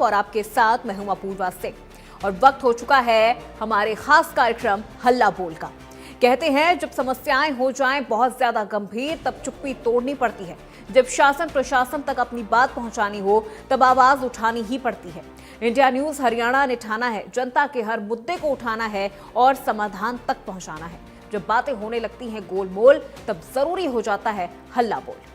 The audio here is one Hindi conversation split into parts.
आप और आपके साथ मैं हूं अपूर्वा सिंह और वक्त हो चुका है हमारे खास कार्यक्रम हल्ला बोल का। कहते हैं जब समस्याएं हो जाएं बहुत ज्यादा गंभीर तब चुप्पी तोड़नी पड़ती है। जब शासन प्रशासन तक अपनी बात पहुंचानी हो तब आवाज उठानी ही पड़ती है। इंडिया न्यूज हरियाणा ने ठाना है जनता के हर मुद्दे को उठाना है और समाधान तक पहुंचाना है। जब बातें होने लगती हैं गोलमोल तब जरूरी हो जाता है हल्ला बोल।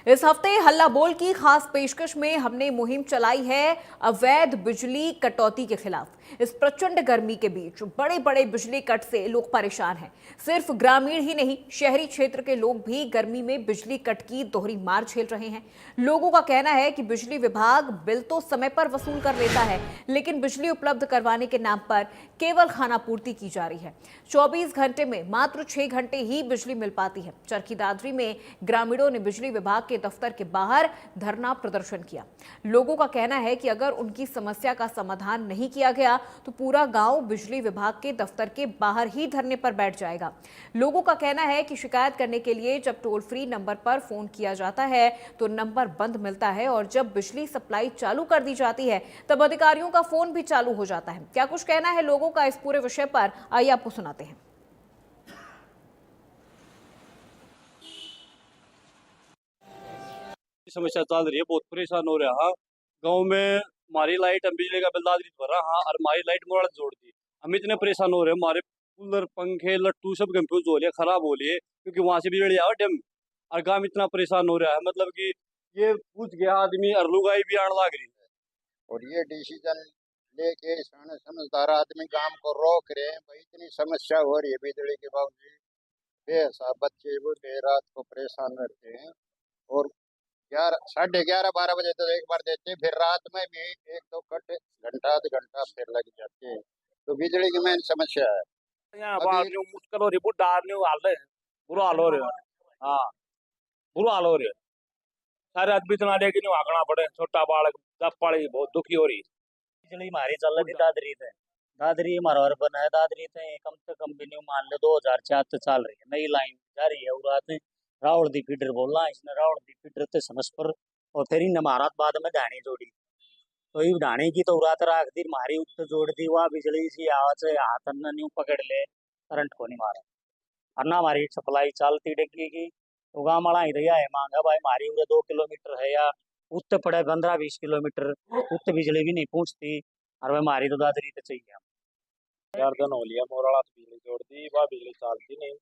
इस हफ्ते हल्ला बोल की खास पेशकश में हमने मुहिम चलाई है अवैध बिजली कटौती के खिलाफ। इस प्रचंड गर्मी के बीच बड़े बड़े बिजली कट से लोग परेशान हैं। सिर्फ ग्रामीण ही नहीं, शहरी क्षेत्र के लोग भी गर्मी में बिजली कट की दोहरी मार झेल रहे हैं। लोगों का कहना है कि बिजली विभाग बिल तो समय पर वसूल कर लेता है, लेकिन बिजली उपलब्ध करवाने के नाम पर केवल खानापूर्ति की जा रही है। 24 घंटे में मात्र 6 घंटे ही बिजली मिल पाती है। चरखी दादरी में ग्रामीणों ने बिजली विभाग के दफ्तर के बाहर धरना प्रदर्शन किया। लोगों का कहना है कि अगर उनकी समस्या का समाधान नहीं किया गया तो पूरा गांव बिजली विभाग के दफ्तर के बाहर ही धरने पर बैठ जाएगा। लोगों का कहना है कि शिकायत करने के लिए जब टोल फ्री नंबर पर फोन किया जाता है तो नंबर बंद मिलता है और जब बिजली सप्लाई चालू कर दी जाती है तब अधिकारियों का फोन भी चालू हो जाता है। क्या कुछ कहना है लोगों का इस पूरे विषय पर, आइए आपको सुनाते हैं। समस्या चल रही है, बहुत परेशान हो रहा है। गांव में हमारी लाइट, हम बिजली का बिल दादरी भर रहा हाँ, और हमारी लाइट मोड़ जोड़ दी। हम इतने परेशान हो रहे हैं, हमारे कूलर, पंखे, लट्टू सब कंफ्यूज हो रही है, खराब हो रही है, क्योंकि वहां से बिजली आओ डैम और गांव इतना परेशान हो रहा है। मतलब कि ये पूछ गया आदमी और लुगाई भी आने लग रही है। और ये डिसीजन लेके समझदार आदमी काम को रोक रहे हैं। भाई इतनी समस्या हो रही है बिजली के बावजूद, बेहसाब बच्चे बूढ़े रात को परेशान रहते हैं। और 11:30-12 बजे तो एक बार देते हैं, फिर रात में भी एक दो कट घंटा आध घंटा फिर लग जाते हैं। तो बिजली की मेन समस्या है। अभी मुश्किल हो रही है, बुरा हाल हो रहा है। हाँ, बुरा हाल हो रहा है। सारे आदमी इतना लेके नहीं भागना पड़े, छोटा बालक जब पड़ी बहुत दुखी हो रही। बिजली हमारी चल रही दादरी थे, दादरी हमारा और बना है दादरी थे कम से कम भी नहीं मान लो 2004 से चल रही है। नई लाइन जा रही है उरात रावल दी फीडर बोलना, इसने रावल दी फीडर थे समझ पर और फिर इन महारात बाद में ढाणी जोड़ी। तो ये ढाणी की तो उरात राख दी, मारी उत्तर जोड़ दी, वह बिजली सी आवाज हाथ न न्यू पकड़ ले, करंट को नहीं मारा और ना हमारी सप्लाई चलती डिग्गी की। तो गाँव मड़ा ही रहा है मांगा भाई मारी उरे 2 किलोमीटर है या उत्ते पड़े 15-20 किलोमीटर, उत्ते बिजली भी नहीं पहुंचती और वह मारी तो दादरी तो चाहिए। 4 दिन हो लिया मोराला तो बिजली जोड़ दी, वह बिजली चलती नहीं।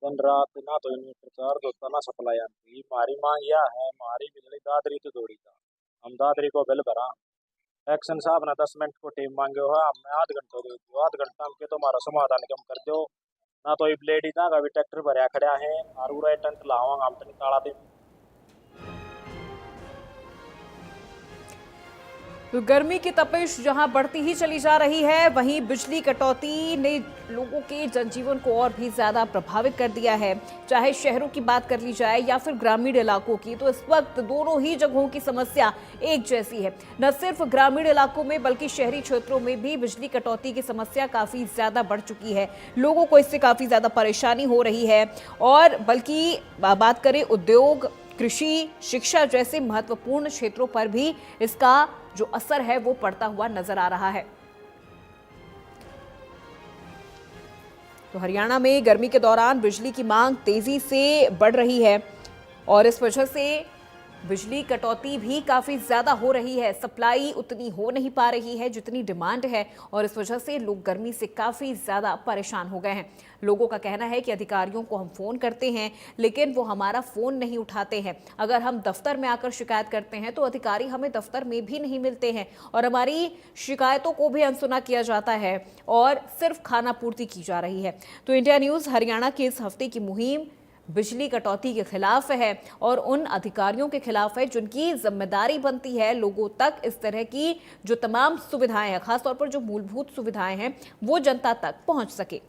दिन रात ना तो इन्वर्टर चार्ज होता ना सप्लाई आती। हमारी मांग यह है, हमारी बिजली दादरी तो जोड़ी था। हम दादरी को बिल भरा, एक्शन साहब ने 10 मिनट को टीम मांगे हो, हमने आध घंटे दे दो, आध घंटा हम के तो हमारा समाधान कम कर दो ना। तो ये ब्लेड ना का भी ट्रैक्टर भरया खड़ा है और पूरा टंट लावा हम तो निकाला दे। तो गर्मी की तपिश जहां बढ़ती ही चली जा रही है, वहीं बिजली कटौती ने लोगों के जनजीवन को और भी ज्यादा प्रभावित कर दिया है। चाहे शहरों की बात कर ली जाए या फिर ग्रामीण इलाकों की, तो इस वक्त दोनों ही जगहों की समस्या एक जैसी है। न सिर्फ ग्रामीण इलाकों में बल्कि शहरी क्षेत्रों में भी बिजली कटौती की समस्या काफी ज्यादा बढ़ चुकी है। लोगों को इससे काफी ज्यादा परेशानी हो रही है और बल्कि बात करें उद्योग, कृषि, शिक्षा जैसे महत्वपूर्ण क्षेत्रों पर भी इसका जो असर है वो पड़ता हुआ नजर आ रहा है। तो हरियाणा में गर्मी के दौरान बिजली की मांग तेजी से बढ़ रही है और इस वजह से बिजली कटौती भी काफी ज्यादा हो रही है। सप्लाई उतनी हो नहीं पा रही है जितनी डिमांड है और इस वजह से लोग गर्मी से काफी ज्यादा परेशान हो गए हैं। लोगों का कहना है कि अधिकारियों को हम फोन करते हैं लेकिन वो हमारा फोन नहीं उठाते हैं। अगर हम दफ्तर में आकर शिकायत करते हैं तो अधिकारी हमें दफ्तर में भी नहीं मिलते हैं और हमारी शिकायतों को भी अनसुना किया जाता है और सिर्फ खानापूर्ति की जा रही है। तो इंडिया न्यूज हरियाणा की इस हफ्ते की मुहिम बिजली कटौती के खिलाफ है और उन अधिकारियों के खिलाफ है जिनकी जिम्मेदारी बनती है लोगों तक इस तरह की जो तमाम सुविधाएं हैं, खासतौर पर जो मूलभूत सुविधाएं हैं, वो जनता तक पहुंच सके।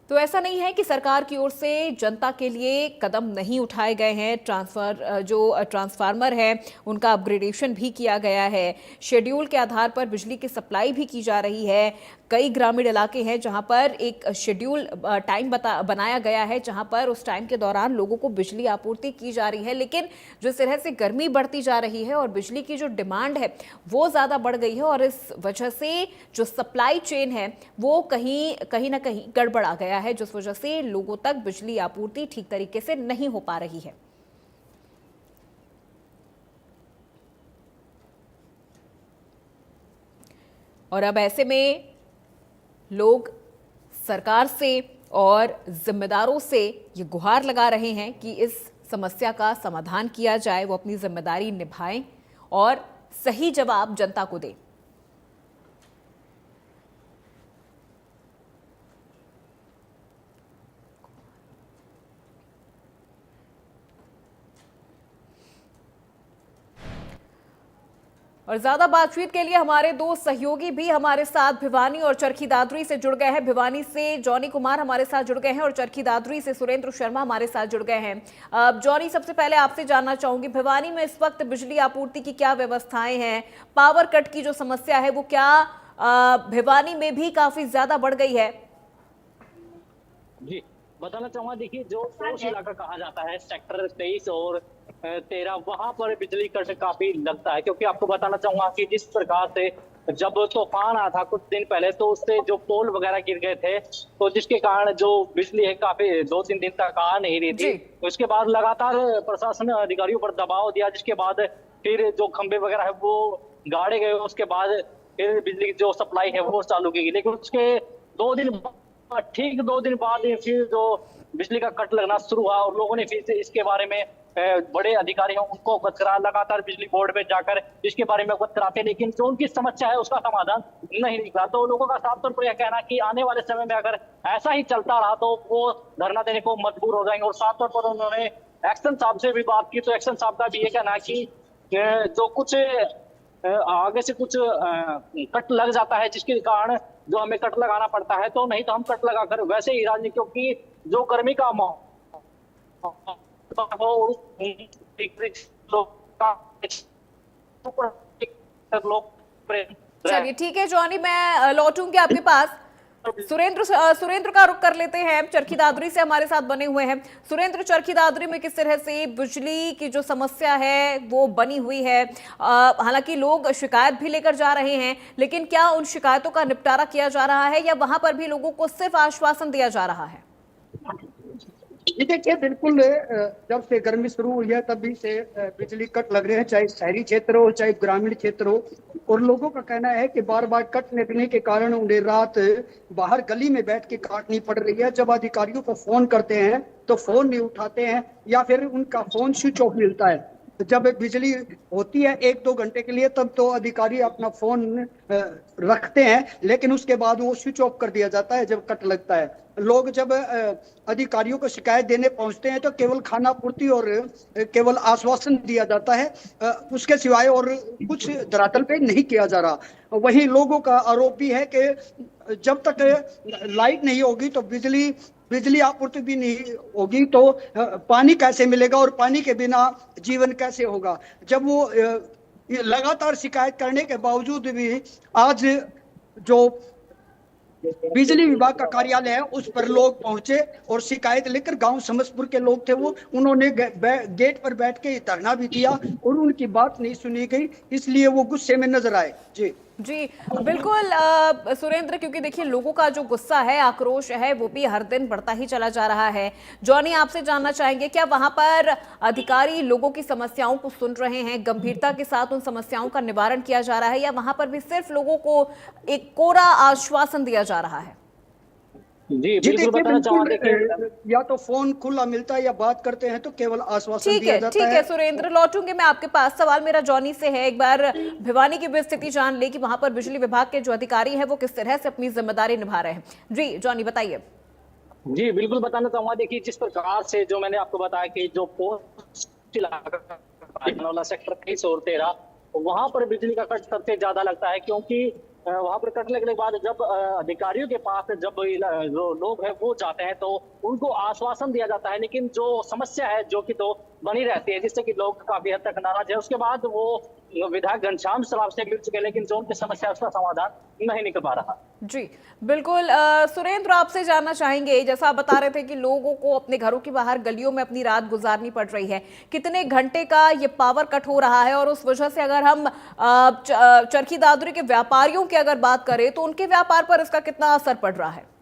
तो ऐसा नहीं है कि सरकार की ओर से जनता के लिए कदम नहीं उठाए गए हैं। ट्रांसफार्मर है उनका अपग्रेडेशन भी किया गया है, शेड्यूल के आधार पर बिजली की सप्लाई भी की जा रही है। कई ग्रामीण इलाके हैं जहां पर एक शेड्यूल टाइम बनाया गया है, जहां पर उस टाइम के दौरान लोगों को बिजली आपूर्ति की जा रही है। लेकिन जिस तरह से गर्मी बढ़ती जा रही है और बिजली की जो डिमांड है वो ज़्यादा बढ़ गई है, और इस वजह से जो सप्लाई चेन है वो कहीं ना कहीं गड़बड़ा गया है, जिस वजह से लोगों तक बिजली आपूर्ति ठीक तरीके से नहीं हो पा रही है। और अब ऐसे में लोग सरकार से और जिम्मेदारों से ये गुहार लगा रहे हैं कि इस समस्या का समाधान किया जाए, वो अपनी जिम्मेदारी निभाएं और सही जवाब जनता को दें। और ज्यादा बातचीत के लिए हमारे दो सहयोगी भी हमारे साथ भिवानी और चरखी दादरी से जुड़ गए हैं। भिवानी से जॉनी कुमार हमारे साथ जुड़ गए हैं और चरखी दादरी से सुरेंद्र शर्मा हमारे साथ जुड़ गए हैं। जॉनी, सबसे पहले आपसे जानना चाहूंगी, भिवानी में इस वक्त बिजली आपूर्ति की क्या व्यवस्थाएं हैं? पावर कट की जो समस्या है वो क्या भिवानी में भी काफी ज्यादा बढ़ गई है? जी बताना चाहूंगा, देखिए जो पोश इलाका कहा जाता है सेक्टर 23 और 13, वहां पर बिजली कट काफी लगता है। क्योंकि आपको बताना चाहूंगा कि जिस प्रकार से जब तूफान आया था कुछ दिन पहले, तो उससे जो पोल वगैरह गिर गए थे, तो जिसके कारण जो बिजली है काफी 2-3 दिन तक आ नहीं रही थी। तो इसके बाद लगातार प्रशासन अधिकारियों पर दबाव दिया, जिसके बाद फिर जो खंभे वगैरह है वो गाड़े गए। उसके बाद फिर बिजली की जो सप्लाई है वो चालू की गई। लेकिन उसके 2 दिन ठीक 2 दिन बाद फिर जो बिजली का कट लगना शुरू हुआ और लोगों ने फिर से इसके बारे में बड़े अधिकारी हैं उनको अवगत करा, लगातार बिजली बोर्ड में जाकर इसके बारे में अवगत कराते, लेकिन जो उनकी समस्या है उसका समाधान नहीं निकला। तो लोगों का साफ तौर पर यह कहना कि आने वाले समय में अगर ऐसा ही चलता रहा तो वो धरना देने को मजबूर हो जाएंगे। और साफ तौर पर उन्होंने एक्शन साहब से भी बात की, तो एक्शन साहब का भी ये कहना है कि जो कुछ आगे से कुछ कट लग जाता है जिसके कारण जो हमें कट लगाना पड़ता है, तो नहीं तो हम कट लगाकर वैसे ही राजनीति, क्योंकि जो गर्मी का चलिए ठीक है जॉनी, मैं लौटूंगी आपके पास। सुरेंद्र का रुख कर लेते हैं, चरखी दादरी से हमारे साथ बने हुए हैं। सुरेंद्र, चरखी दादरी में किस तरह से बिजली की जो समस्या है वो बनी हुई है? हालांकि लोग शिकायत भी लेकर जा रहे हैं, लेकिन क्या उन शिकायतों का निपटारा किया जा रहा है या वहां पर भी लोगों को सिर्फ आश्वासन दिया जा रहा है? ये देखिए, बिल्कुल जब से गर्मी शुरू हुई है तभी से बिजली कट लग रहे हैं, चाहे शहरी क्षेत्र हो चाहे ग्रामीण क्षेत्र हो। और लोगों का कहना है कि बार बार कट लगने के कारण उन्हें रात बाहर गली में बैठ के काटनी पड़ रही है। जब अधिकारियों को फोन करते हैं तो फोन नहीं उठाते हैं या फिर उनका फोन स्विच ऑफ मिलता है। जब बिजली होती है 1-2 घंटे के लिए तब तो अधिकारी अपना फोन रखते हैं, लेकिन उसके बाद वो स्विच ऑफ कर दिया जाता है जब कट लगता है। लोग जब अधिकारियों को शिकायत देने पहुंचते हैं तो केवल खाना पूर्ति और केवल आश्वासन दिया जाता है, उसके सिवाय और कुछ धरातल पे नहीं किया जा रहा। वहीं लोगों का आरोप भी है कि जब तक लाइट नहीं होगी तो बिजली आपूर्ति भी नहीं होगी तो पानी कैसे मिलेगा और पानी के बिना जीवन कैसे होगा। जब वो लगातार शिकायत करने के बावजूद भी आज जो बिजली विभाग का कार्यालय है उस पर लोग पहुंचे और शिकायत लेकर, गांव समसपुर के लोग थे वो, उन्होंने गेट पर बैठ के धरना भी दिया और उनकी बात नहीं सुनी गई, इसलिए वो गुस्से में नजर आए। जी बिल्कुल सुरेंद्र, क्योंकि देखिए लोगों का जो गुस्सा है, आक्रोश है, वो भी हर दिन बढ़ता ही चला जा रहा है। जॉनी, आपसे जानना चाहेंगे, क्या वहां पर अधिकारी लोगों की समस्याओं को सुन रहे हैं, गंभीरता के साथ उन समस्याओं का निवारण किया जा रहा है, या वहां पर भी सिर्फ लोगों को एक कोरा आश्वासन दिया जा रहा है? जी बिल्कुल बताना चाहूंगा, या तो फोन खुला मिलता है या बात करते हैं तो केवल आश्वासन दिया जाता है। ठीक है सुरेंद्र, लौटूंगी मैं आपके पास। सवाल मेरा जॉनी से है, एक बार भिवानी की भी स्थिति जान ले कि वहां पर बिजली विभाग के जो अधिकारी हैं वो किस तरह से अपनी जिम्मेदारी निभा रहे हैं। जी जॉनी, बताइए। जी बिल्कुल बताना चाहूंगा, देखिए जिस प्रकार से जो मैंने आपको बताया कि जो पोस्ट इलाका सेक्टर 23 और 13 वहां पर बिजली का कट सबसे ज्यादा लगता है, क्योंकि वहां पर कट लगने के बाद जब अधिकारियों के पास जब जो लोग हैं वो जाते हैं तो उनको आश्वासन दिया जाता है, लेकिन जो समस्या है जो कि तो बनी रहती है, जिससे कि लोग काफी हद तक नाराज है। उसके बाद वो विधायक घनश्याम शराब से मिल चुके, लेकिन जो उनकी समस्या है उसका समाधान नहीं निकल पा रहा। जी बिल्कुल। सुरेंद्र, आपसे जानना चाहेंगे, जैसा आप बता रहे थे कि लोगों को अपने घरों के बाहर गलियों में अपनी रात गुजारनी पड़ रही है, कितने घंटे का ये पावर कट हो रहा है और उस वजह से अगर हम चरखी दादरी के व्यापारियों की अगर बात करें तो उनके व्यापार पर इसका कितना असर पड़ रहा है?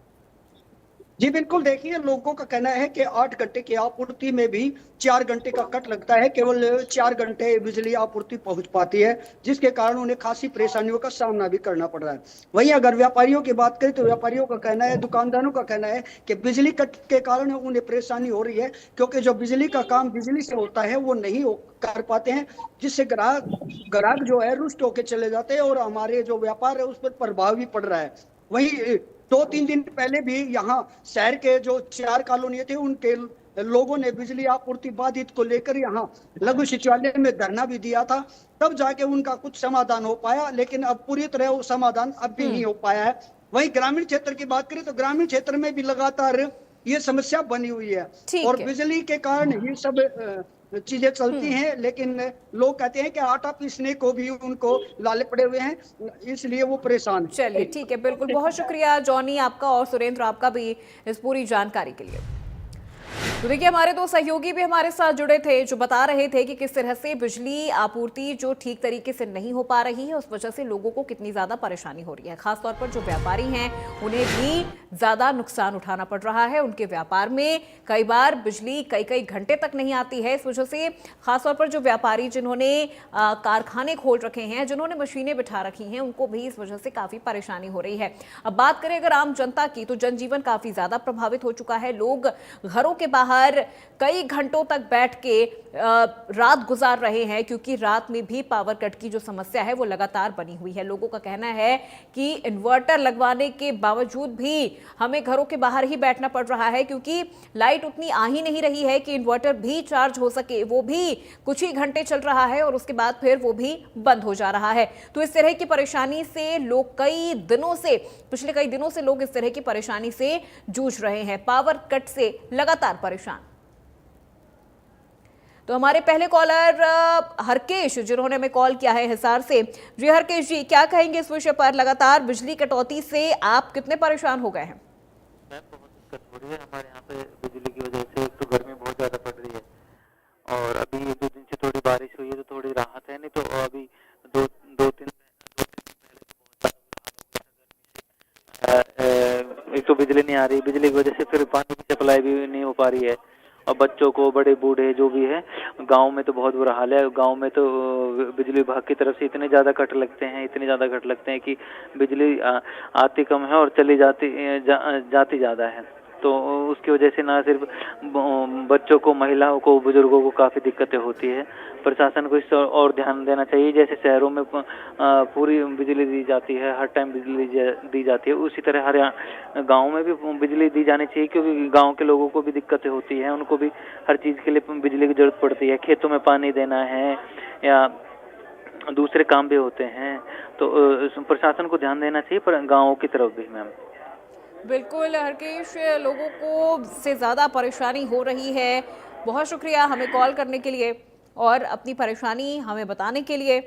जी बिल्कुल, देखिए लोगों का कहना है कि 8 घंटे की आपूर्ति में भी 4 घंटे का कट लगता है, केवल 4 घंटे बिजली आपूर्ति पहुंच पाती है, जिसके कारण उन्हें खासी परेशानियों का सामना भी करना पड़ रहा है। वहीं अगर व्यापारियों की बात करें तो व्यापारियों का कहना है, दुकानदारों का कहना है कि बिजली कट के कारण उन्हें परेशानी हो रही है, क्योंकि जो बिजली का काम बिजली से होता है वो नहीं कर पाते हैं, जिससे ग्राहक जो है रुष्ट होकर चले जाते हैं और हमारे जो व्यापार है उस पर प्रभाव भी पड़ रहा है। वहीं 2-3 दिन पहले भी यहाँ शहर के जो 4 कॉलोनी थे उनके लोगों ने बिजली आपूर्ति बाधित को लेकर यहाँ लघु सचिवालय में धरना भी दिया था, तब जाके उनका कुछ समाधान हो पाया, लेकिन अब पूरी तरह वो समाधान अब भी नहीं हो पाया है। वहीं ग्रामीण क्षेत्र की बात करें तो ग्रामीण क्षेत्र में भी लगातार ये समस्या बनी हुई है और बिजली के कारण ही सब चीजें चलती हैं, लेकिन लोग कहते हैं कि आटा पीसने को भी उनको लाले पड़े हुए हैं, इसलिए वो परेशान है। चलिए ठीक है, बिल्कुल, बहुत शुक्रिया जॉनी आपका और सुरेंद्र आपका भी इस पूरी जानकारी के लिए। तो देखिए, हमारे दो सहयोगी भी हमारे साथ जुड़े थे जो बता रहे थे कि किस तरह से बिजली आपूर्ति जो ठीक तरीके से नहीं हो पा रही है, उस वजह से लोगों को कितनी ज्यादा परेशानी हो रही है। खासतौर पर जो व्यापारी हैं उन्हें भी ज्यादा नुकसान उठाना पड़ रहा है। उनके व्यापार में कई बार बिजली कई घंटे तक नहीं आती है। इस वजह से खासतौर पर जो व्यापारी जिन्होंने कारखाने खोल रखे हैं, जिन्होंने मशीनें बिठा रखी हैं, उनको भी इस वजह से काफी परेशानी हो रही है। अब बात करें अगर आम जनता की, तो जनजीवन काफी ज्यादा प्रभावित हो चुका है। लोग घरों के बाहर कई घंटों तक बैठ के रात गुजार रहे हैं, क्योंकि रात में भी पावर कट की जो समस्या है वो लगातार बनी हुई है। लोगों का कहना है कि इन्वर्टर लगवाने के बावजूद भी हमें घरों के बाहर ही बैठना पड़ रहा है, क्योंकि लाइट उतनी आ ही नहीं रही है कि इन्वर्टर भी चार्ज हो सके। वो भी कुछ ही घंटे चल रहा है और उसके बाद फिर वो भी बंद हो जा रहा है। तो इस तरह की परेशानी से लोग पिछले कई दिनों से लोग इस तरह की परेशानी से जूझ रहे हैं, पावर कट से लगातार परेशान। तो हमारे पहले कॉलर हरकेश, जिन्होंने हमें कॉल किया है हिसार से। जी हरकेश जी, क्या कहेंगे इस विषय पर? लगातार बिजली कटौती से आप कितने परेशान हो गए हैं? मैम, बहुत दिक्कत हो रही है हमारे यहाँ पे बिजली की वजह से। एक तो गर्मी बहुत ज्यादा पड़ रही है और अभी 2 दिन से थोड़ी बारिश हुई है तो थोड़ी राहत है, नहीं तो अभी दो तीन दिन पहले एक तो बिजली नहीं आ रही, बिजली की वजह से फिर पानी की सप्लाई भी नहीं हो पा रही है और बच्चों को, बड़े बूढ़े जो भी है, गांव में तो बहुत बुरा हाल है। गांव में तो बिजली विभाग की तरफ से इतने ज़्यादा कट लगते हैं कि बिजली आती कम है और चली जाती ज़्यादा है। तो उसकी वजह से ना सिर्फ बच्चों को, महिलाओं को, बुजुर्गों को काफ़ी दिक्कतें होती है। प्रशासन को इस और ध्यान देना चाहिए। जैसे शहरों में पूरी बिजली दी जाती है, हर टाइम बिजली दी जाती है, उसी तरह हर गांव में भी बिजली दी जानी चाहिए, क्योंकि गांव के लोगों को भी दिक्कतें होती हैं। उनको भी हर चीज़ के लिए बिजली की जरूरत पड़ती है। खेतों में पानी देना है या दूसरे काम भी होते हैं, तो प्रशासन को ध्यान देना चाहिए, पर गाँवों की तरफ भी। मैम बिल्कुल हरकेश, लोगों को से ज़्यादा परेशानी हो रही है। बहुत शुक्रिया हमें कॉल करने के लिए और अपनी परेशानी हमें बताने के लिए।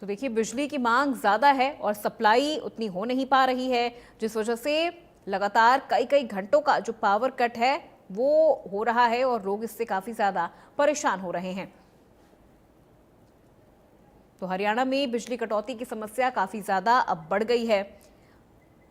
तो देखिए, बिजली की मांग ज़्यादा है और सप्लाई उतनी हो नहीं पा रही है, जिस वजह से लगातार कई घंटों का जो पावर कट है वो हो रहा है और लोग इससे काफ़ी ज़्यादा परेशान हो रहे हैं। तो हरियाणा में बिजली कटौती की समस्या काफ़ी ज़्यादा अब बढ़ गई है।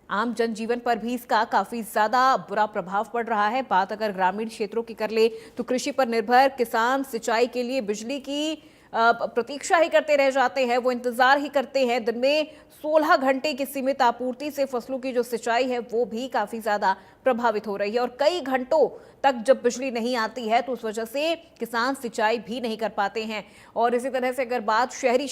आम जनजीवन पर भी इसका काफ़ी ज़्यादा बुरा प्रभाव पड़ रहा है। बात अगर ग्रामीण क्षेत्रों की कर ले तो कृषि पर निर्भर किसान सिंचाई के लिए बिजली की प्रतीक्षा ही करते रह जाते हैं, वो इंतजार ही करते हैं। दिन में 16 घंटे की सीमित आपूर्ति से फसलों की जो सिंचाई है वो भी काफ़ी ज़्यादा प्रभावित हो रही है और कई घंटों तक जब बिजली नहीं आती है तो उस वजह से किसान सिंचाई भी नहीं कर पाते हैं। और इसी तरह से अगर बात शहरी